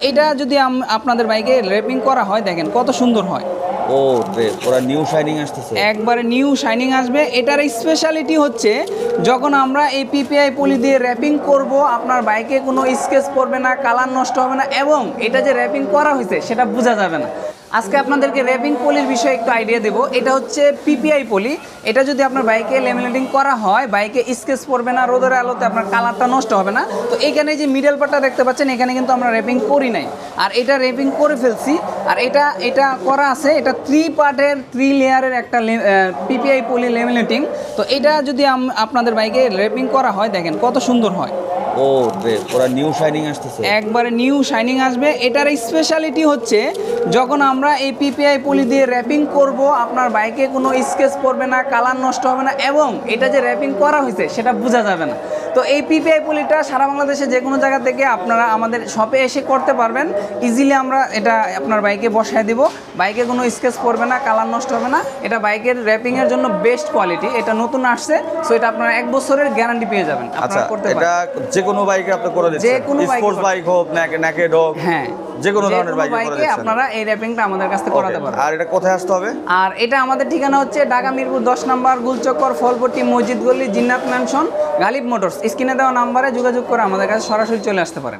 এটা যদি আপনাদের বাইকে র্যাপিং করা হয় দেখেন কত সুন্দর হয়। ও পুরো নিউ শাইনিং আসতেছে, একবারে নিউ শাইনিং আসবে। এটার স্পেশালিটি হচ্ছে যখন আমরা এই পিপিআই পলি দিয়ে র্যাপিং করব, আপনার বাইকে কোনো স্কেচ পড়বে না, কালার নষ্ট হবে না, এবং এটা যে র্যাপিং করা হয়েছে সেটা বোঝা যাবে না। আজকে আপনাদেরকে র্যাপিং পলির বিষয়ে একটু আইডিয়া দেবো। এটা হচ্ছে পিপিআই পলি। এটা যদি আপনার বাইকে লেমিনেটিং করা হয়, বাইকে স্কেচ পড়বে না, রোদের আলোতে আপনার কালারটা নষ্ট হবে না। তো এখানে যে মিডল পার্টটা দেখতে পাচ্ছেন, এখানে কিন্তু আমরা র্যাপিং করি নাই, আর এটা র্যাপিং করে ফেলছি। আর এটা করা আছে, এটা 3 পার্টের 3 লেয়ারের একটা পিপিআই পলি লেমিনেটিং। তো এটা যদি আপনাদের বাইকে র্যাপিং করা হয় দেখেন কত সুন্দর হয়। ও পুরো নিউ শাইনিং আসতেছে, একবারে নিউ শাইনিং আসবে। এটার স্পেশালিটি হচ্ছে যখন আমরা এই পিপিআই পলি দিয়ে র্যাপিং করব, আপনার বাইকে কোনো স্কেচ পড়বে না, কালার নষ্ট হবে না, এবং এটা যে র্যাপিং করা হয়েছে সেটা বোঝা যাবে না। তো এই পিপিআই পলিটা সারা বাংলাদেশে যে কোনো জায়গা থেকে আপনারা আমাদের শপে এসে করতে পারবেন। ইজিলি আমরা এটা আপনার বাইকে বসায় দিব, বাইকে কোনো স্কেচ পড়বে না, কালার নষ্ট হবে না। এটা বাইকের র্যাপিংয়ের জন্য বেস্ট কোয়ালিটি। এটা নতুন আসছে, সো এটা আপনারা 1 বছরের গ্যারান্টি পেয়ে যাবেন। আচ্ছা, আপনারা করতে এটা যে কোনো বাইকে আপনি করে দিচ্ছেন, যে কোনো স্পোর্টস বাইক হোক, নেকেড হোক, হ্যাঁ, যে কোনো ধরনের বাইকে করে দিচ্ছেন আপনারা এই র্যাপিংটা আমাদের কাছ থেকে করাতে পারবেন। আর এটা কোথায় আসতে হবে? আর এটা আমাদের ঠিকানা হচ্ছে ঢাকা মিরপুর 10 নম্বর, গুলচক্কর, ফলপট্টি, মসজিদ গলি, জিন্নাত ম্যানশন, গালিব মোটরস। স্ক্রিনে দেওয়া নাম্বারে যোগাযোগ করে আমাদের কাছে সরাসরি চলে আসতে পারেন।